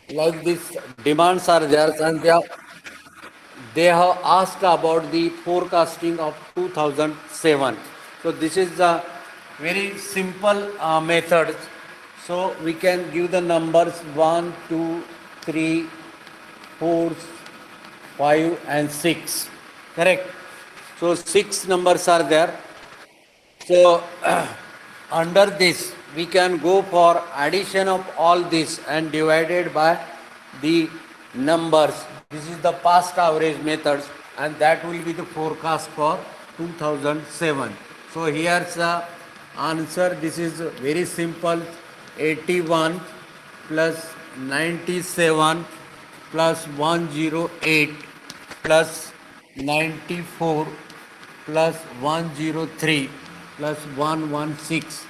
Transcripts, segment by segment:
like this demands are there, and they have asked about the forecasting of 2007. So this is the very simple method. So we can give the numbers 1, 2, 3, 4, 5 and 6. Correct. So 6 numbers are there. So under this we can go for addition of all this and divided by the numbers. This is the past average methods, and that will be the forecast for 2007. So here's the answer. This is very simple. 81 plus 97 plus 108 plus 94 plus 103 plus 116.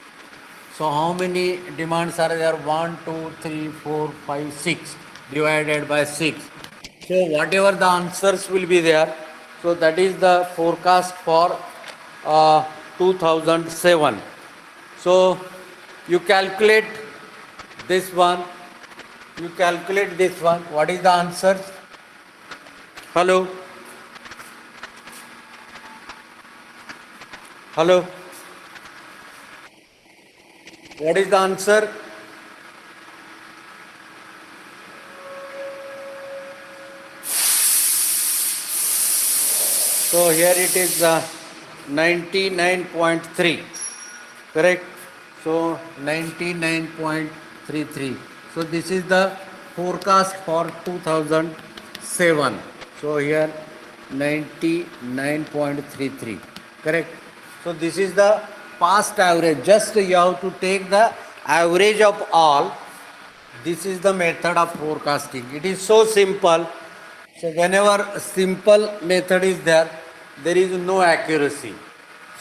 So how many demands are there? 1, 2, 3, 4, 5, 6 divided by 6. So whatever the answers will be there, so that is the forecast for 2007. So you calculate this one, you calculate this one. What is the answer? Hello? Hello? What is the answer? So here it is 99.3, correct? So 99.33. So this is the forecast for 2007. So here 99.33, correct? So this is the past average. Just you have to take the average of all. This is the method of forecasting. It is so simple. So whenever a simple method is there, there is no accuracy.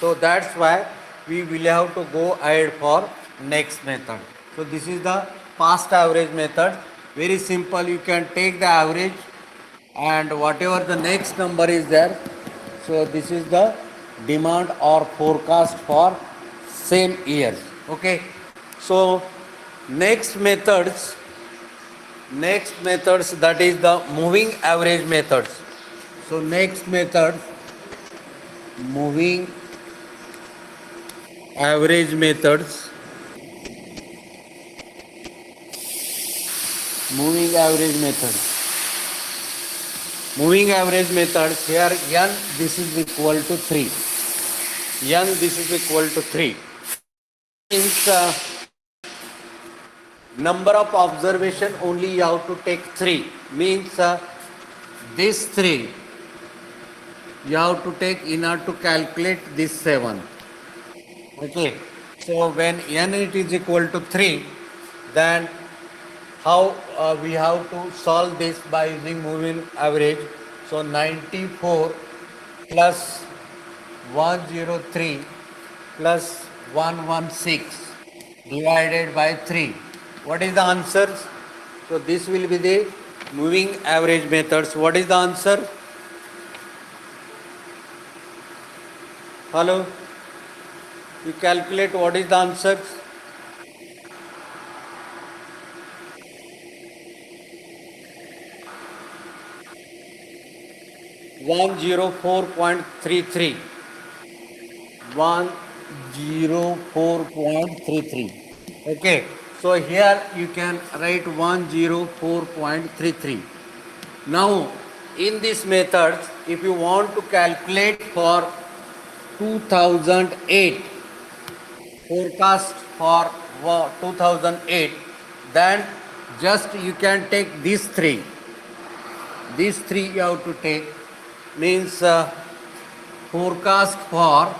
So that's why we will have to go ahead for next method. So this is the past average method. Very simple. You can take the average and whatever the next number is there. So this is the demand or forecast for same years. Okay. So next methods, that is the moving average methods. So next method, moving average methods. Moving average methods. Moving average methods. Here n this is equal to 3. N this is equal to 3. Means number of observation only you have to take 3. Means this 3 you have to take in order to calculate this 7. Okay. So when n it is equal to 3, then how we have to solve this by using moving average. So 94 plus 103 plus 116 divided by 3. What is the answer? So this will be the moving average methods. What is the answer? Hello? You calculate what is the answer? One 104.33. 104.33. Okay. So here you can write 104.33. Now in this method, if you want to calculate for 2008, forecast for 2008, then just you can take these 3. These 3 you have to take. Means forecast for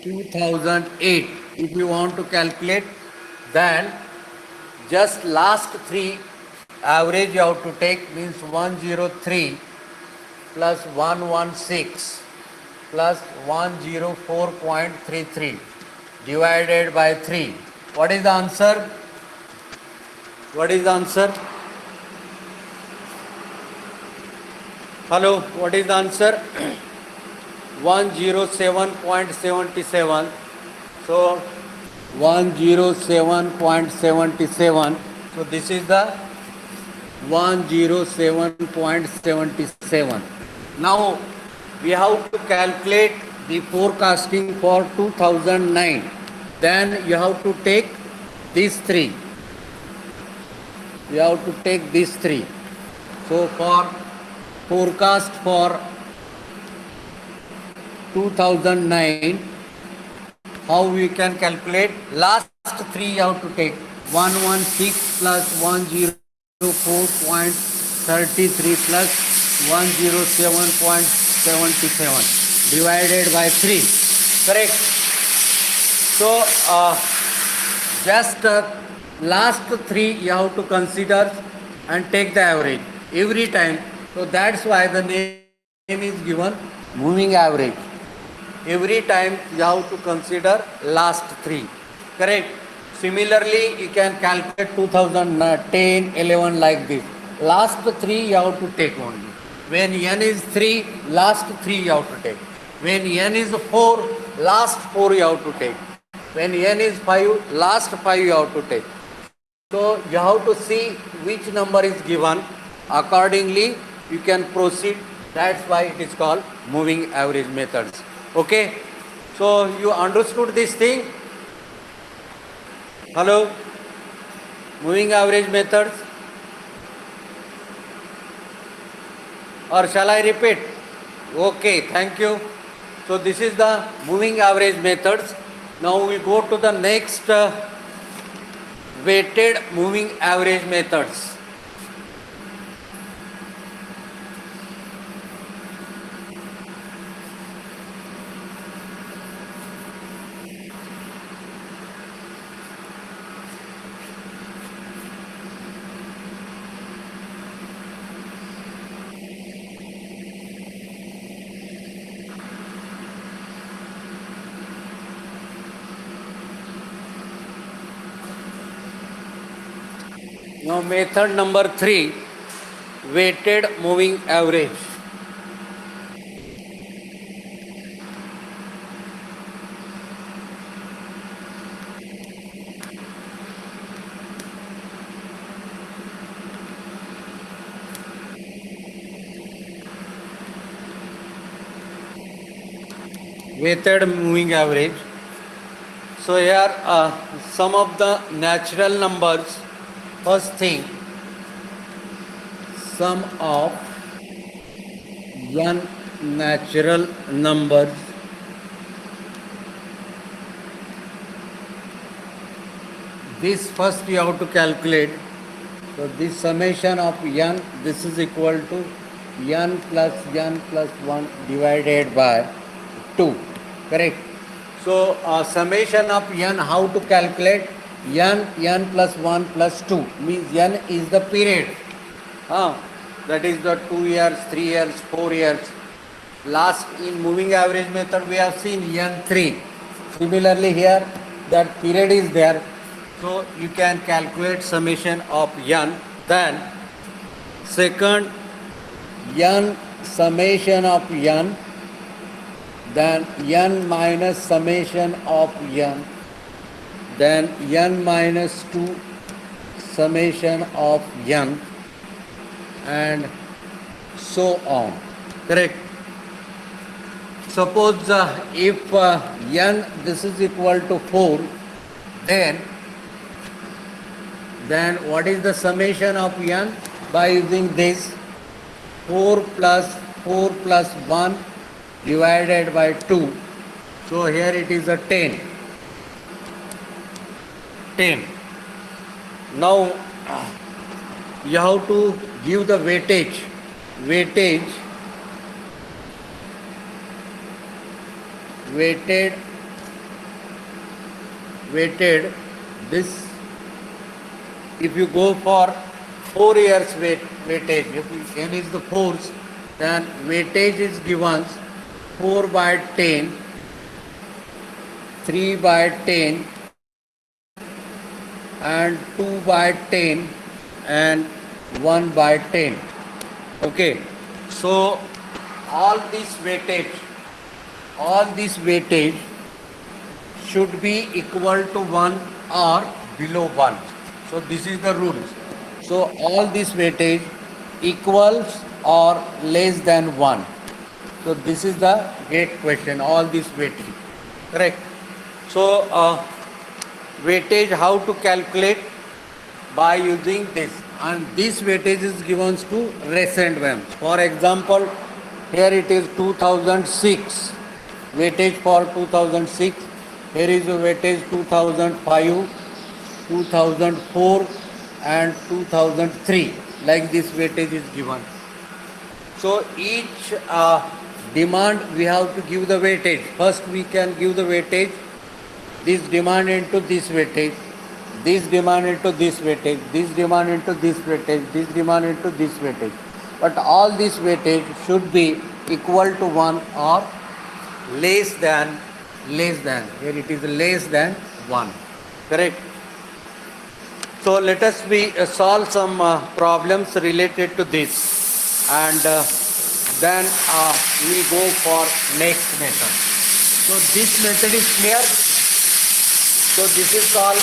2008. If you want to calculate, then just last 3 average you have to take. Means 103 plus 116 plus 104.33 divided by 3. What is the answer? What is the answer? Hello, what is the answer? 107.77. So 107.77. So So this is the 107.77. Now we have to calculate the forecasting for 2009. Then you have to take these three. You have to take these three. So for forecast for 2009, how we can calculate? Last three you have to take. 116 plus 104.33 plus 107.77 divided by 3. Correct. So just last three you have to consider and take the average every time. So that's why the name is given moving average. Every time you have to consider last three. Correct. Similarly, you can calculate 2010, 11 like this. Last three you have to take only. When n is 3, last 3 you have to take. When n is 4, last 4 you have to take. When n is 5, last 5 you have to take. So you have to see which number is given. Accordingly, you can proceed. That's why it is called moving average methods. Okay? So you understood this thing? Hello? Moving average methods? Or shall I repeat? Okay, thank you. So this is the moving average methods. Now we go to the next weighted moving average methods. Now method number 3, weighted moving average. Weighted moving average. So here some of the natural numbers. First thing, sum of n natural numbers this first you have to calculate. So this summation of n, this is equal to n plus 1 divided by 2. Correct. So summation of n, how to calculate? n plus 1 plus 2 means n is the period. That is the 2 years, 3 years, 4 years. Last in moving average method we have seen n3. Similarly here that period is there. So you can calculate summation of n. Then second, n summation of n. Then n minus summation of n. Then n minus 2 summation of n, and so on. Correct. Suppose if n this is equal to 4, then what is the summation of n? By using this 4 plus 1 divided by 2. So here it is a 10. Now you have to give the weighted this. If you go for 4 years weightage, if n is the force, then weightage is given 4 by 10, 3 by 10, and 2 by 10 and 1 by 10. Okay, so all this weightage should be equal to 1 or below 1. So this is the rules. So all this weightage equals or less than 1. So this is the gate question, all this weightage. Correct. So weightage how to calculate by using this, and this weightage is given to recent ones. For example, here it is 2006 weightage for 2006. Here is a weightage 2005, 2004 and 2003, like this weightage is given. So each demand we have to give the weightage. First we can give the weightage, this demand into this weightage, this demand into this weightage, this demand into this weightage, this demand into this weightage. But all this weightage should be equal to 1 or less than, here it is less than 1. Correct? So let us solve some problems related to this, and then we go for next method. So this method is clear. So this is called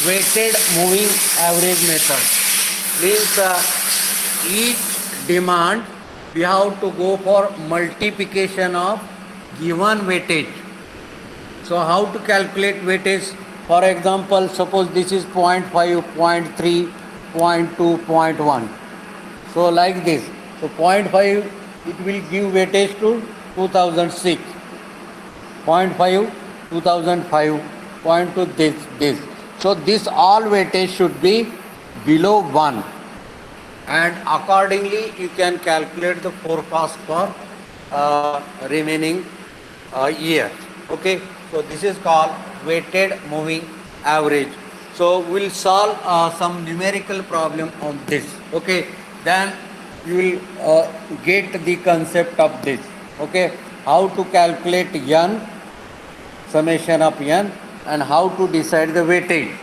weighted moving average method. Means each demand we have to go for multiplication of given weightage. So how to calculate weightage? For example, suppose this is 0.5, 0.3, 0.2, 0.1. So like this. So 0.5 it will give weightage to 2006. 0.5 2005, 0.2 this. So this all weightage should be below 1, and accordingly you can calculate the forecast for remaining year. Okay, so this is called weighted moving average. So we'll solve some numerical problem on this. Okay, then you will get the concept of this. Okay, how to calculate n, summation of n, and how to decide the weightage.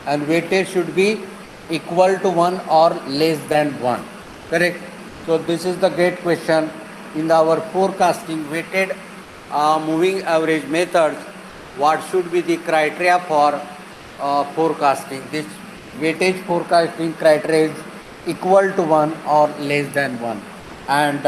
And weightage should be equal to 1 or less than 1. Correct? So this is the gate question in our forecasting weighted moving average methods. What should be the criteria for forecasting? This weightage forecasting criteria is equal to 1 or less than 1. And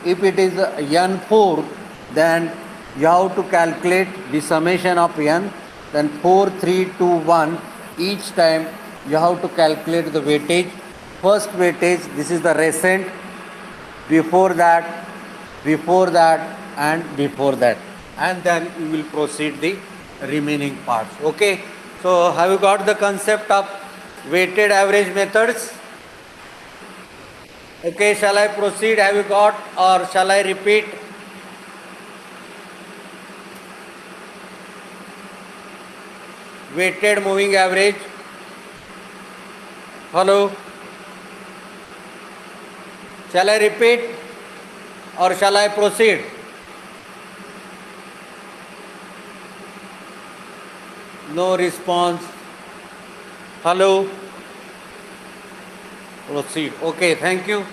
if it is n4, then you have to calculate the summation of n, then 4, 3, 2, 1. Each time you have to calculate the weightage. First weightage, this is the recent, before that, and before that. And then you will proceed the remaining parts. Okay. So have you got the concept of weighted average methods? Okay, shall I proceed? Have you got, or shall I repeat? Weighted moving average. Hello? Shall I repeat or shall I proceed? No response. Hello? Proceed. Okay, thank you.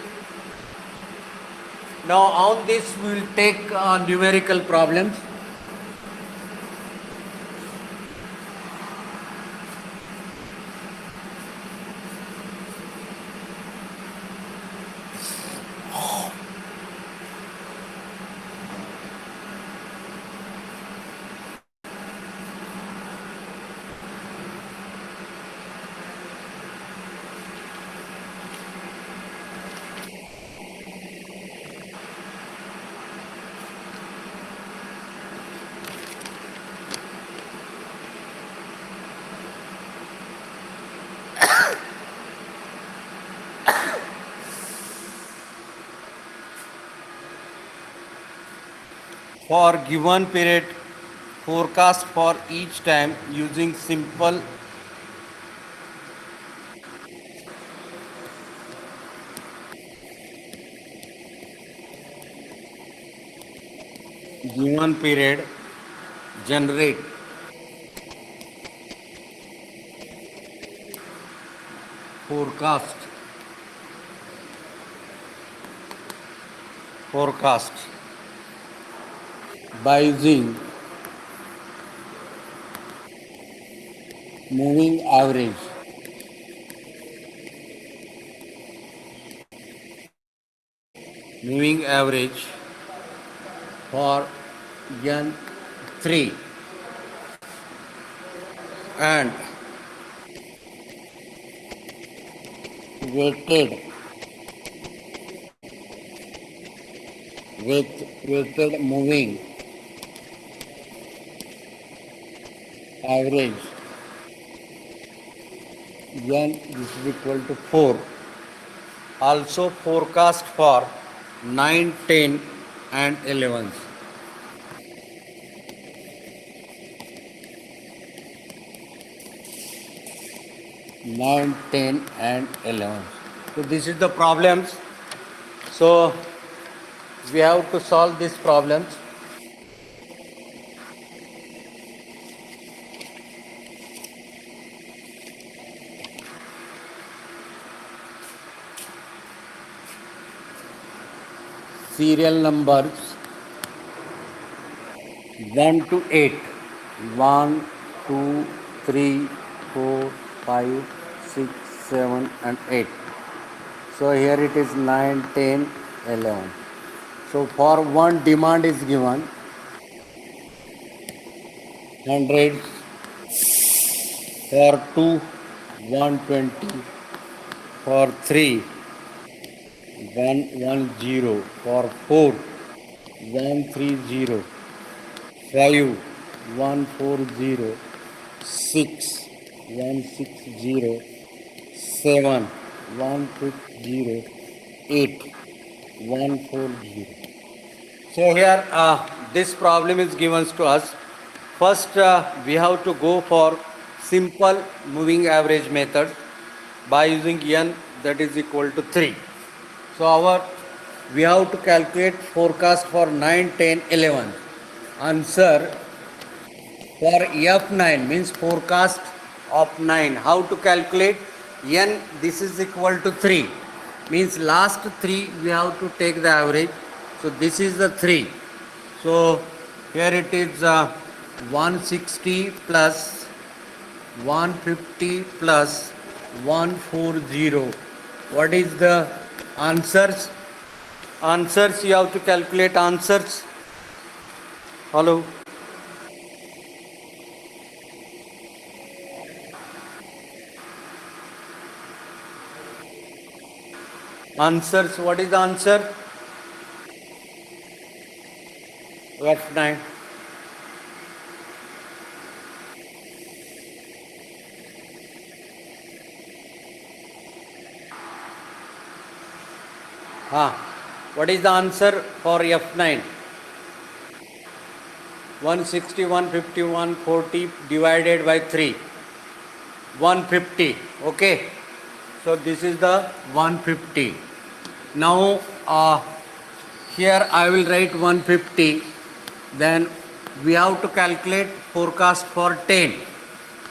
Now on this we will take numerical problems. For given period, forecast for each time using simple given period, generate forecast by using moving average. moving average for N3 and weighted with weighted moving average N this is equal to 4. Also forecast for 9, 10 and 11. 9, 10 and 11. So this is the problems. So we have to solve these problems. Serial numbers 1 to 8. 1, 2, 3, 4, 5, 6, 7 and 8. So here it is 9, 10, 11. So for one demand is given 100, for two 120, for three 110, for four 130, 5 140, 6 160, 7 150, 8 140. So here this problem is given to us. First we have to go for simple moving average method by using n that is equal to 3. So we have to calculate forecast for 9, 10, 11. Answer for F9 means forecast of 9. How to calculate? N this is equal to 3. Means last 3 we have to take the average. So this is the 3. So here it is 160 plus 150 plus 140. What is the answers? Answers you have to calculate answers. Hello. Answers, what is the answer? F9. What is the answer for F9? 160, 150, 140 divided by 3. 150. Okay. So this is the 150. Now here I will write 150. Then we have to calculate forecast for 10.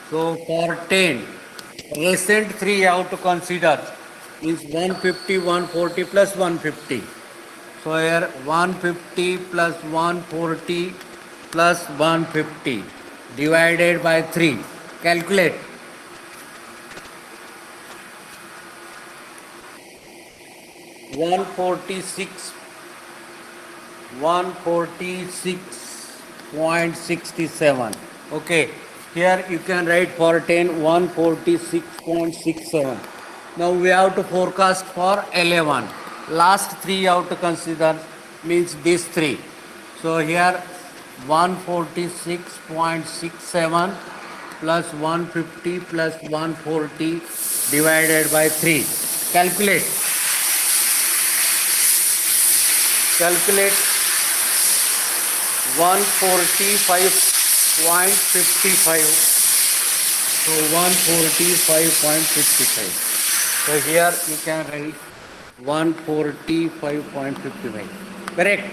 So for 10, recent 3 you have to consider is 150, 140 plus 150. So here 150 plus 140 plus 150 divided by 3. Calculate. 146.67. Okay, here you can write for 10 146.67. Now we have to forecast for 11. Last 3 you have to consider means these 3. So here 146.67 plus 150 plus 140 divided by 3. Calculate. Calculate 145.55. So 145.55. So here you can write 145.55. Correct.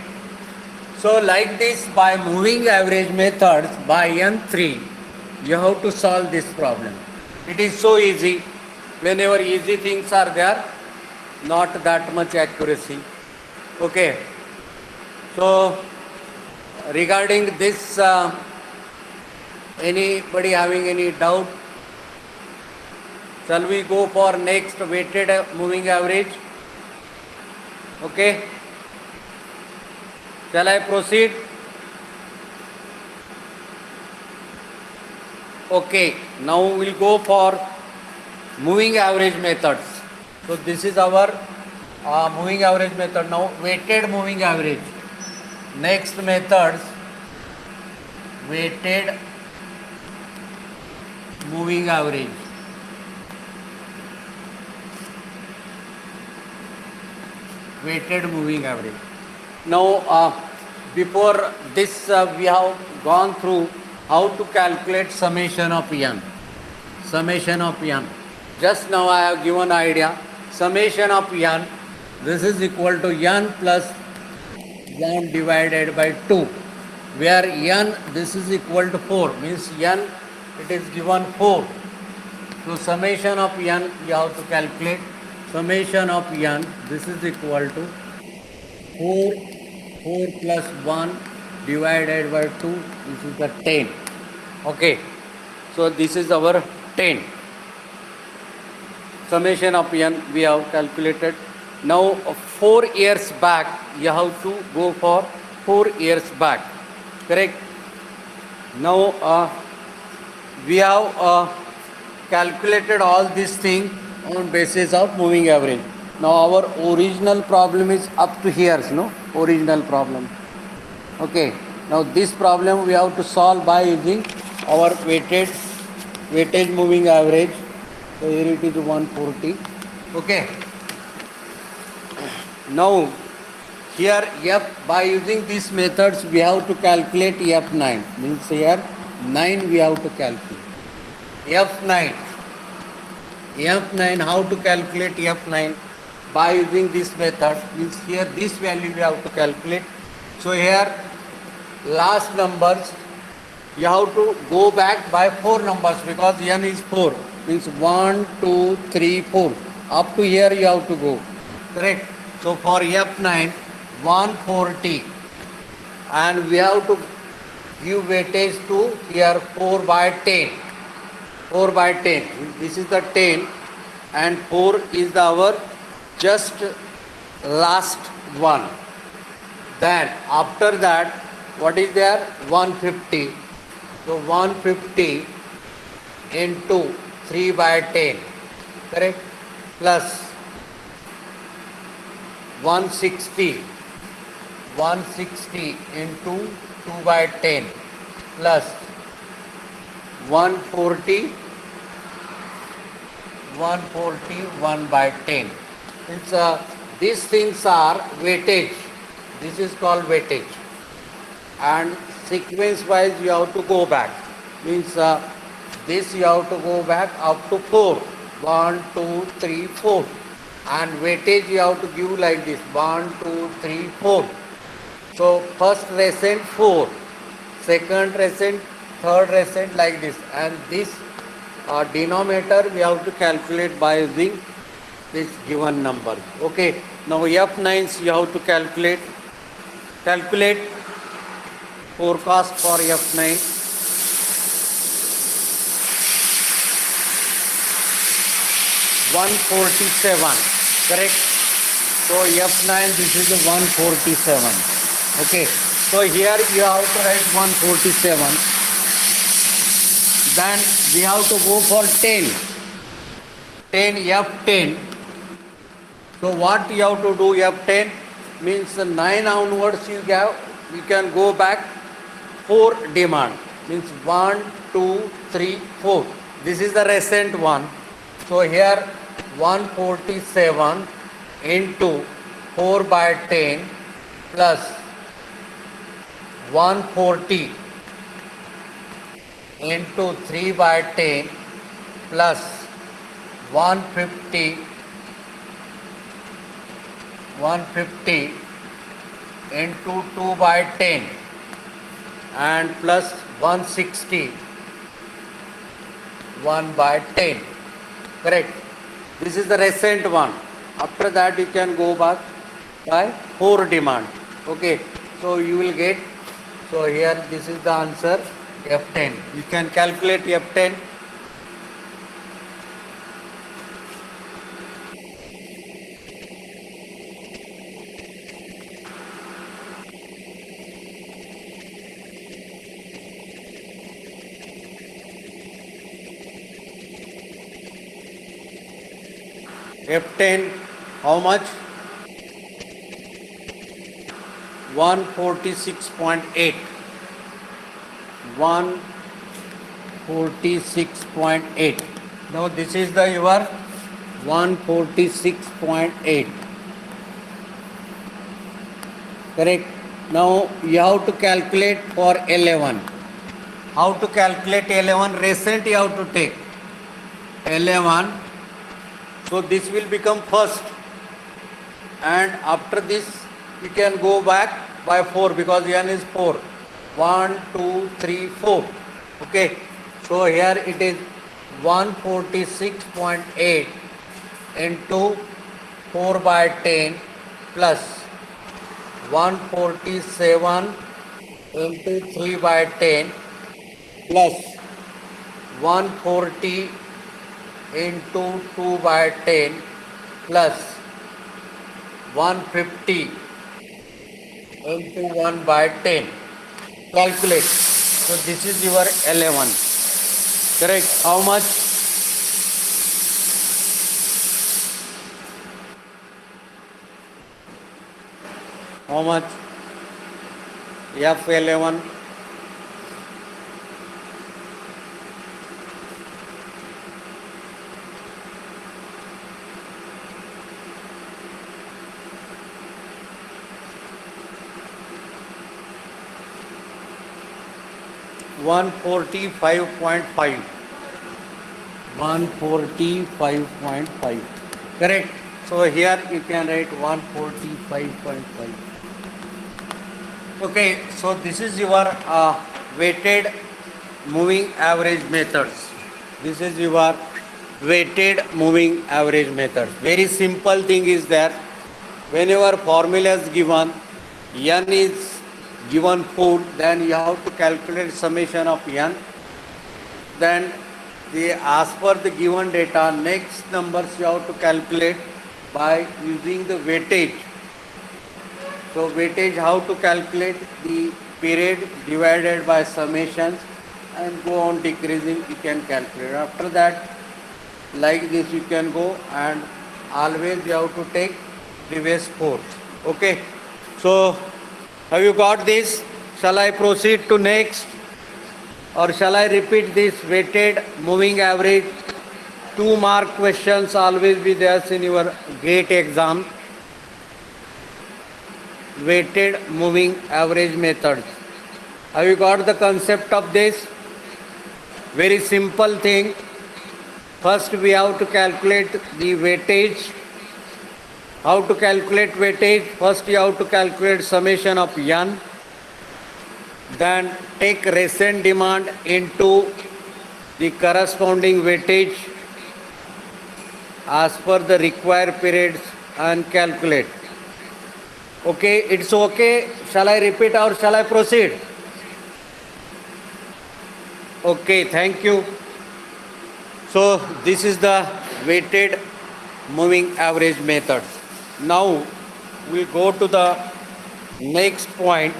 So like this, by moving average methods by N3, you have to solve this problem. It is so easy. Whenever easy things are there, not that much accuracy. Okay. So regarding this, anybody having any doubt? Shall we go for next weighted moving average? Okay. Shall I proceed? Okay, now we'll go for moving average methods. So this is our moving average method. Now weighted moving average. Next methods, weighted moving average. Weighted moving average. Now before this we have gone through how to calculate summation of n. Summation of n. Just now I have given idea. Summation of n, this is equal to n plus 1 divided by 2, where n this is equal to 4, means n it is given 4. So summation of n you have to calculate. Summation of n, this is equal to 4 plus 1 divided by 2, this is the 10. Okay, so this is our 10. Summation of n we have calculated. Now 4 years back, you have to go for 4 years back, correct? Now we have calculated all these things on basis of moving average. Now our original problem is up to here, no? Original problem. Okay. Now this problem we have to solve by using our weighted moving average. So here it is 140. Okay. Now here F, by using these methods we have to calculate F9. Means here 9 we have to calculate. F9. F9, how to calculate F9? By using this method, means here this value we have to calculate. So here last numbers you have to go back by 4 numbers because n is 4, means 1, 2, 3, 4. Up to here you have to go, correct? So for F9, 140, and we have to give weightage to here 4 by 10. 4 by 10, this is the 10, and 4 is our just last one. Then after that, what is there? 150. So 150 into 3 by 10, correct? Plus 160. 160 into 2 by 10 plus 140 1 by 10. It's, these things are weightage. This is called weightage. And sequence wise you have to go back. Means this you have to go back up to 4. 1, 2, 3, 4. And weightage you have to give like this. 1, 2, 3, 4. So first recent 4. Second recent, third recent, like this. And this denominator we have to calculate by using this given number. Okay. Now F9s you have to calculate. Calculate forecast for F9. $147, correct? So F9, this is a 147. Okay. So here you have to write 147. Then we have to go for 10. 10, F10. So what you have to do F10? Means 9 onwards you can go back 4 demand. Means 1, 2, 3, 4. This is the recent one. So here 147 into 4 by 10 plus 140 into 3 by 10 plus 150 into 2 by 10 and plus 160 1 by 10, correct? This is the recent one. After that you can go back by 4 demand. Okay, so you will get, so here this is the answer F10. You can calculate F10. F10, how much? 146.8. 146.8. Now this is the your 146.8. Correct. Now you have to calculate for 11. How to calculate 11? Recent you have to take 11. So this will become first, and after this you can go back by 4 because n is 4. 1, 2, 3, 4. Okay. So here it is 146.8 into 4 by 10 plus 147 into 3 by 10 plus 140 into 2 by 10 plus 150 into 1 by 10. Calculate. So this is your 11. Correct. How much? How much? F11. 145.5. 145.5. Correct. So here you can write 145.5. Okay, so this is your weighted moving average methods. This is your weighted moving average methods. Very simple thing is that whenever formula is given, n is given full, then you have to calculate summation of n. Then as per the given data, next numbers you have to calculate by using the weightage. So weightage, how to calculate? The period divided by summations and go on decreasing, you can calculate. After that, like this you can go, and always you have to take previous force. Okay. So have you got this? Shall I proceed to next, or shall I repeat this weighted moving average? 2 mark questions always be there in your GATE exam. Weighted moving average methods. Have you got the concept of this? Very simple thing. First we have to calculate the weightage. How to calculate weightage? First you have to calculate summation of n. Then take recent demand into the corresponding weightage as per the required periods and calculate. Okay, it's okay. Shall I repeat or shall I proceed? Okay, thank you. So this is the weighted moving average method. Now we go to the next point.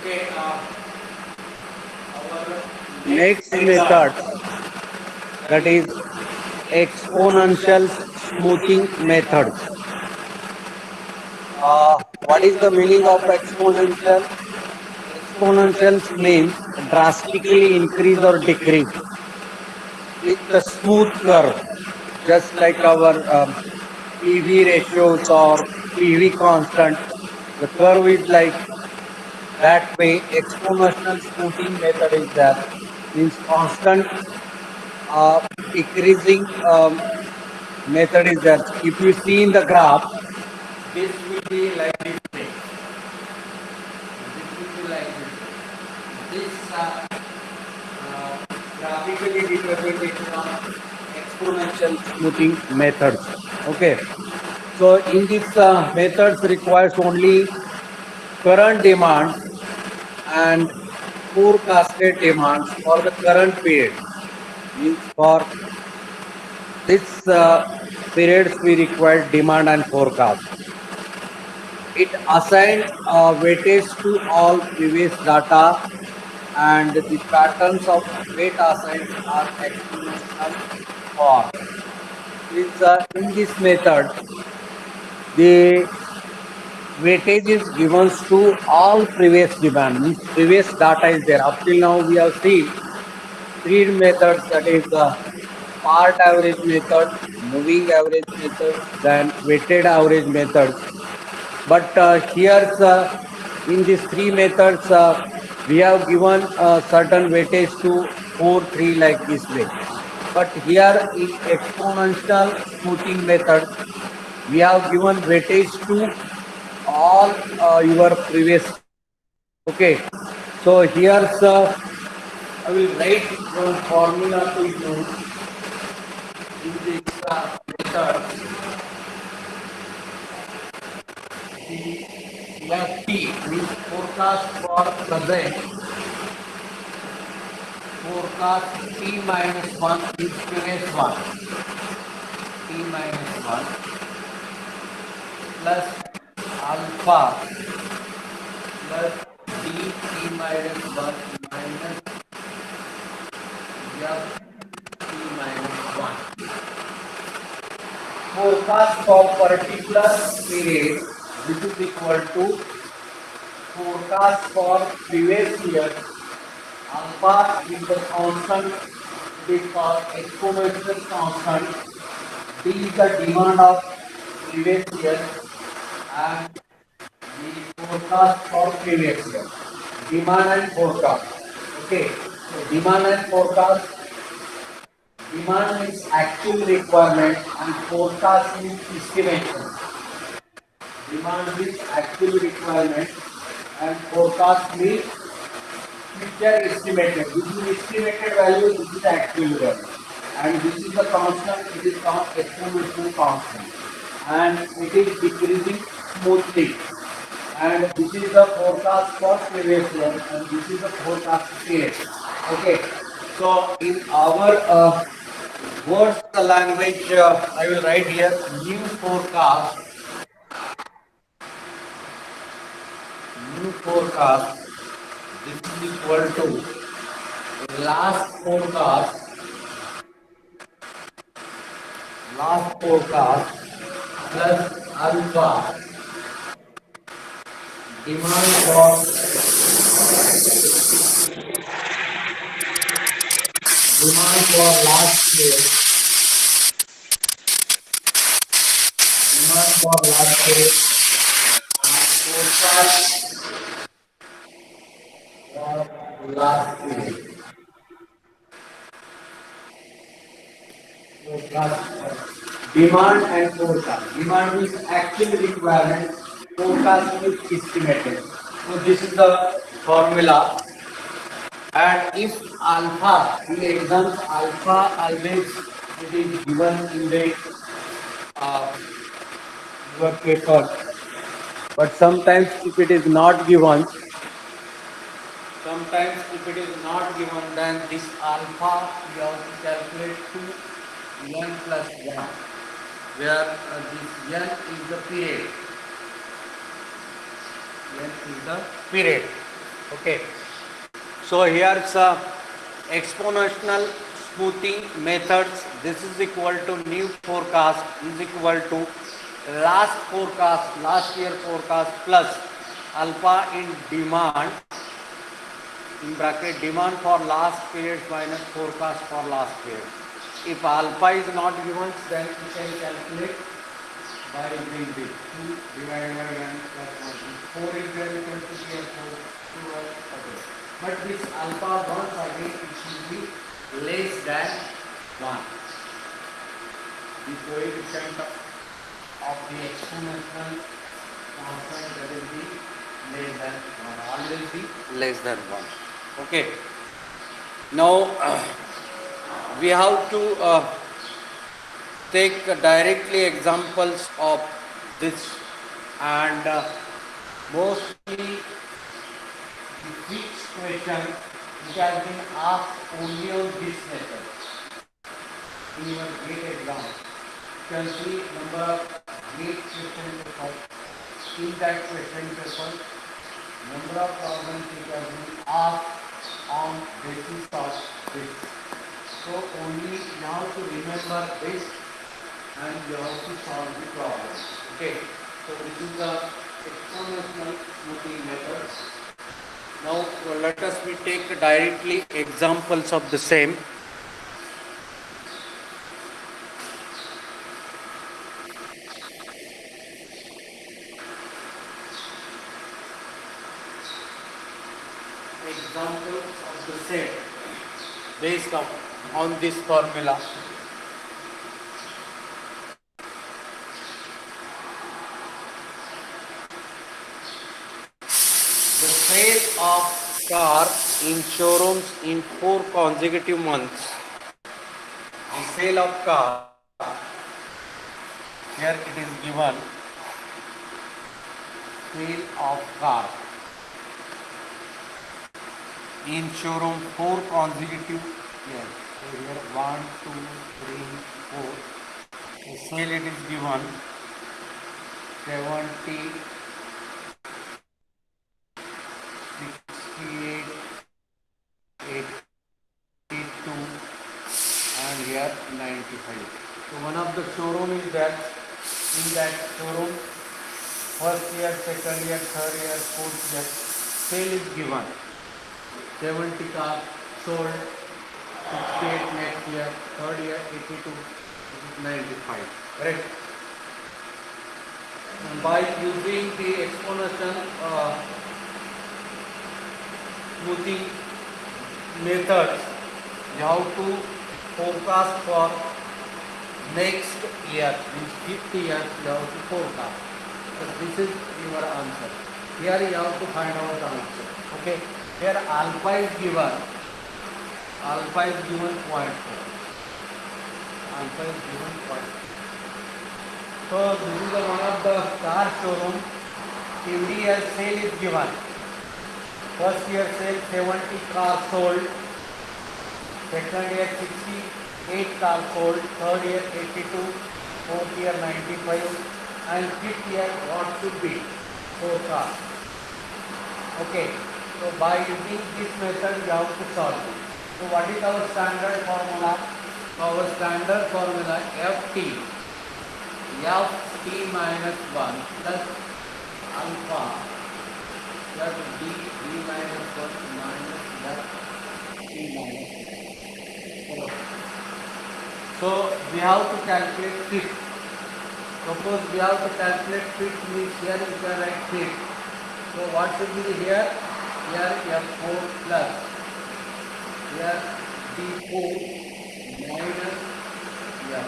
Okay, our next Next method, method, that that is is exponential exponential smoothing smoothing method. method. What is the meaning of exponential? Exponentials means drastically increase or decrease with a smooth curve, just like our PV ratios or PV constant. The curve is like that way. Exponential smoothing method is there, means constant uh, decreasing method is there. If you see in the graph, This will be like this way. This will be like this. This graphically representation of exponential exponential smoothing smoothing methods. method. Okay, so in this methods requires only current demands and forecasted demands for the current period. Means for this periods we require demand and forecast. It assigns weightage to all previous data, and the patterns of weight assigned are exponential for. Means in this method, the weightage is given to all previous demand. Means previous data is there. Up till now we have seen three methods, that is the part average method, moving average method, then weighted average methods. But here's in these three methods, we have given certain weightage to 4, 3 like this way. But here in exponential smoothing method, we have given weightage to all your previous data. Okay. So here's I will write one formula to use in this method. The FT means forecast for present, forecast T minus 1 is previous one, T minus 1 plus alpha plus D T minus 1 minus F T minus 1. Forecast for particular period, this is equal to forecast for previous year. Alpha is the constant, it is called exponential constant. D is the demand of previous year and the forecast for previous year. Demand and forecast. Okay. So demand and forecast. Demand means actual requirement and forecast means estimation. Demand means actual requirement and forecast means future estimated. This is estimated value, this is actual value. And this is the constant, it is called exponential constant. And it is decreasing smoothly. And this is the forecast for previous year and this is the forecast period. Okay. So in our words language, I will write here new forecast, new forecast. This is equal to last forecast, last forecast plus alpha demand for last year, demand for last year and forecast for last year. Forecast demand and forecast. Demand means actual requirement, forecast means estimated. So this is the formula. And if alpha in the exams, alpha always it is given in the uh, your paper. But sometimes if it is not given, sometimes if it is not given, then this alpha we have to calculate to n plus 1, where this n is the period. N is the period. Okay. So here's exponential smoothing methods. This is equal to new forecast is equal to last forecast, last year forecast plus alpha in demand in bracket demand for last period minus forecast for last period. If alpha is not given, then we can calculate by using this 2 divided by 1 plus 1. 4 is there equal to 3 and 4. 2 okay. But this alpha once again it should be less than 1. The coefficient of the exponential constant that will be less than 1. Always be less than 1. Okay. Now we have to take directly examples of this and mostly the fixed question which has been asked only on this method in your GATE exam. You can see number of GATE question paper. In that question paper, number of problems which have been asked on basis of this. So only you have to remember this and you have to solve the problem. Okay. So this is the exponential smoothing method. Now let us we take directly examples of the same. Examples of the same based on this formula. The sale of car in showrooms in 4 consecutive months. The sale of car, here it is given, sale of car in showroom 4 consecutive years. So here 1, 2, 3, 4. The sale it is given 70, 68, 82 and here 95. So one of the showroom is that in that showroom first year, second year, third year, fourth year sale is given. 70 cars sold, 68 next year, third year 82, 95. Correct? And by using the exponential smoothing methods, you have to forecast for next year, means 50 years you have to forecast. So this is your answer. Here you have to find out the answer. Okay. Here alpha is given. Alpha is given 0.4. Alpha is given 0.4. So this is one of the car showroom. Every year sale is given. First year sale 70 cars sold. Second year 68 cars sold. Third year 82. Fourth year 95. And fifth year what should be? 4 cars. Okay. So by using this method you have to solve it. So what is our standard formula? Our standard formula Ft minus 1 plus alpha plus d minus 1 minus Ft minus 1. So we have to calculate fit. Suppose we have to calculate fit means here we can write fit. So what should be here? Here F4 plus here D4 minus F.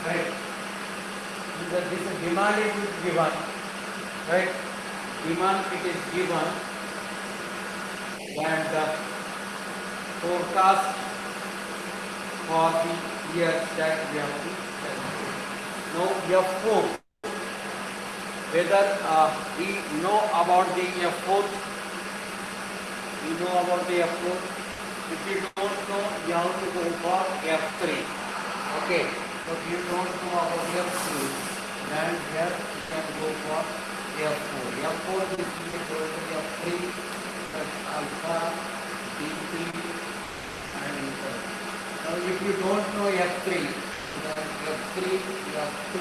Right? This demand is given. Right? Demand it is given and the forecast for the years that we have to calculate. Now F4. Whether we know about the F4, we know about the F4. If you don't know, you have to go for F3. Okay. So if you don't know about F3, then here you can go for F4. F4 is equal to F3 plus alpha D3 and enter. Now if you don't know F3, then F3, F2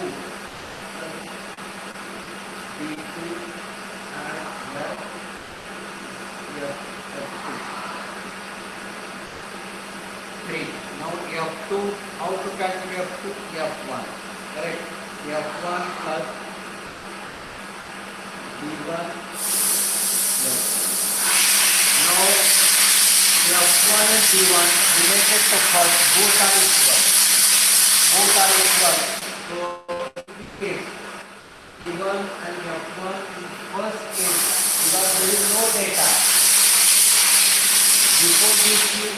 D2 and F2. 3. Now F2, how to calculate F2? F1. Correct. F1 plus D1. Yes. Now F1 and D1 related to first, both are equal. Both are equal. So in this case, D1 and F1 in first case, because there is no data. Before this you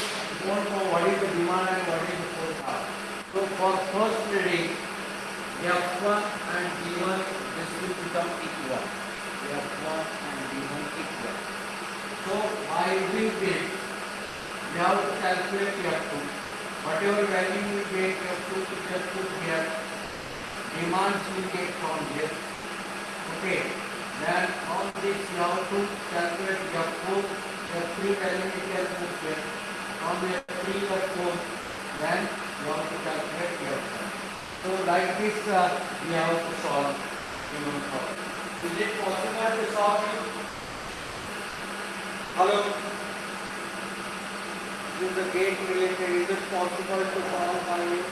don't know what is the demand and what is the forecast. So for first reading, F1 and D1 this will become equal. F1 and D1 equal. So by doing this, we have to calculate F2. Whatever value we get F2 to just put here, demands we get from here. Okay. Then on this you have to calculate F4. F3 value we can put here. On the F3 F4, then you have to calculate F1. So like this we have to solve human problem. Is it possible to solve it? Hello? Is the gate related? Is it possible to solve by you?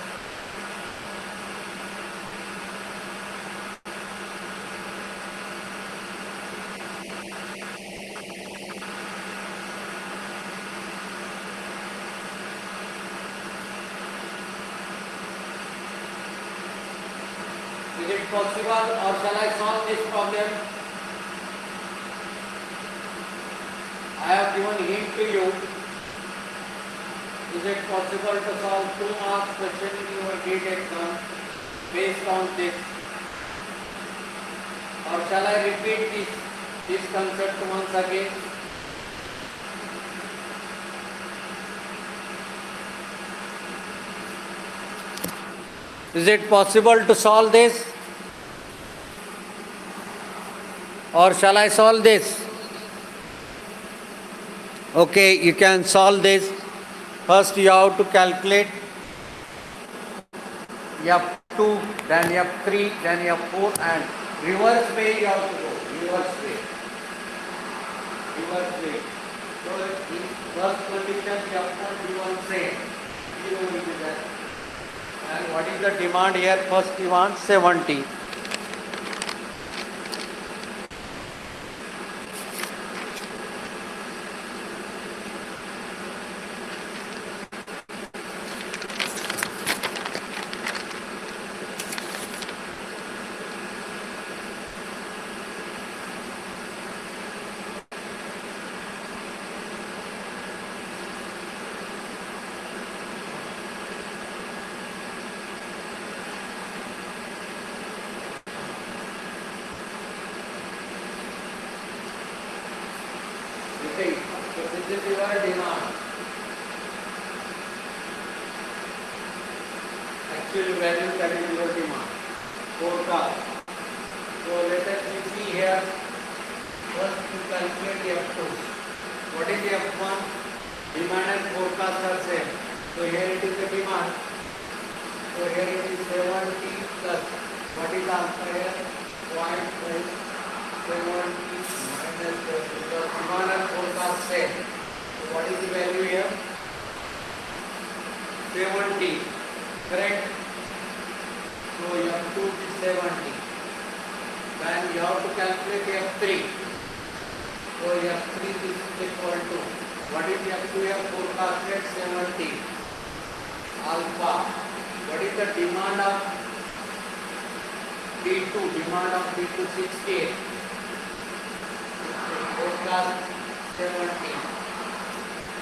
Is it possible or shall I solve this problem? I have given hint to you. Is it possible to solve 2 marks question in your GATE exam based on this? Or shall I repeat this concept once again? Is it possible to solve this? Or shall I solve this? Okay, you can solve this. First you have to calculate F2, then F3, then F4 and reverse way you have to go. Reverse way. Reverse way. So in first condition F1 D1 same. 0 will be there. And what is the demand here? First demand 70. Okay, so this is your demand. Actual value that is your demand. Forecast. So let us see here. First to calculate F2. What is F1? Demand and forecast are same. So here it is the demand. So here it is 70 plus. What is answer here? 0.4. 70 minus because demand and forecast same. So what is the value here? 70. Correct? So F2 is 70. Then you have to calculate F3. So F3 is equal to, what is F2 here? Forecasted 70. Alpha. What is the demand of D2? Demand of D2 68. Forecast 70.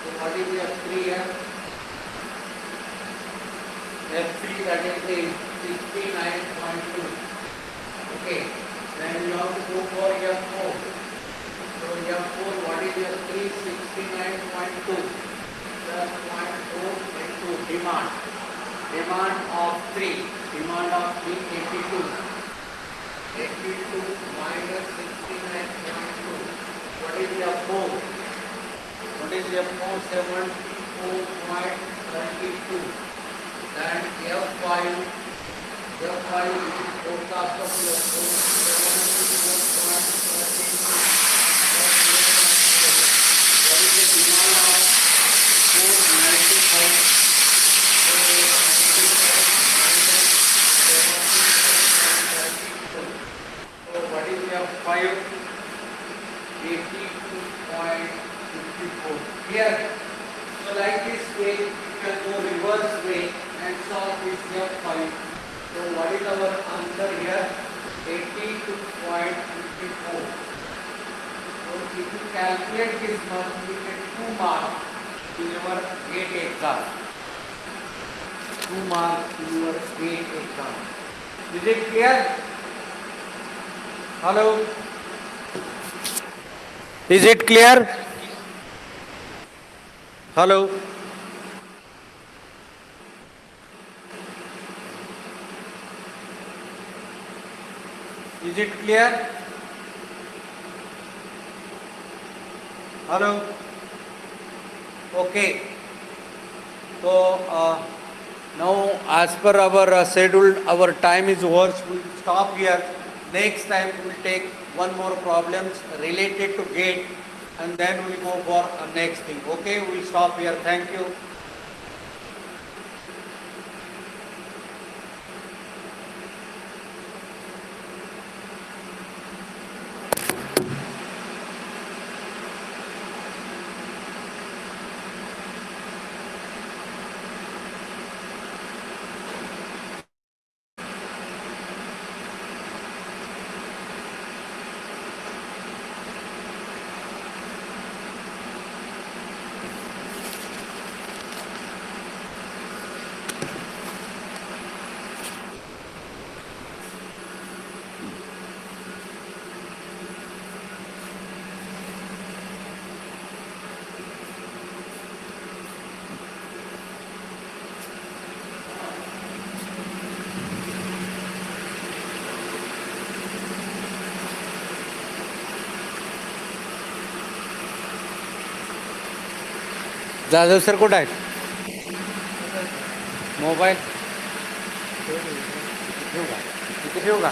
So what is F3 here? F3 that is the 69.2. Okay. Then you have to go for F4. So F4, what is F3? 69.2 plus 0.4 into demand. Demand of 3. Demand of 3, 82. 82 minus 69. F474.32. And F5 is forecast of your 474.32. What is the demand of 495? So what is F5? 82.54. Here, so like this way, you can go reverse way and solve this F5. So what is our answer here? 82.54. So if you calculate this one, you get 2 marks in your GATE exam. 2 marks in your GATE exam. Is it clear? Hello? Is it clear? Hello? Is it clear? Hello? Okay. So now as per our schedule, our time is over. So we'll stop here. Next time we'll take one more problems related to gate and then we'll go for next thing. Okay, we'll stop here. Thank you. Jadhav sir कुठं आहेत? Mobile ठेवू का? इथे ठेवू का?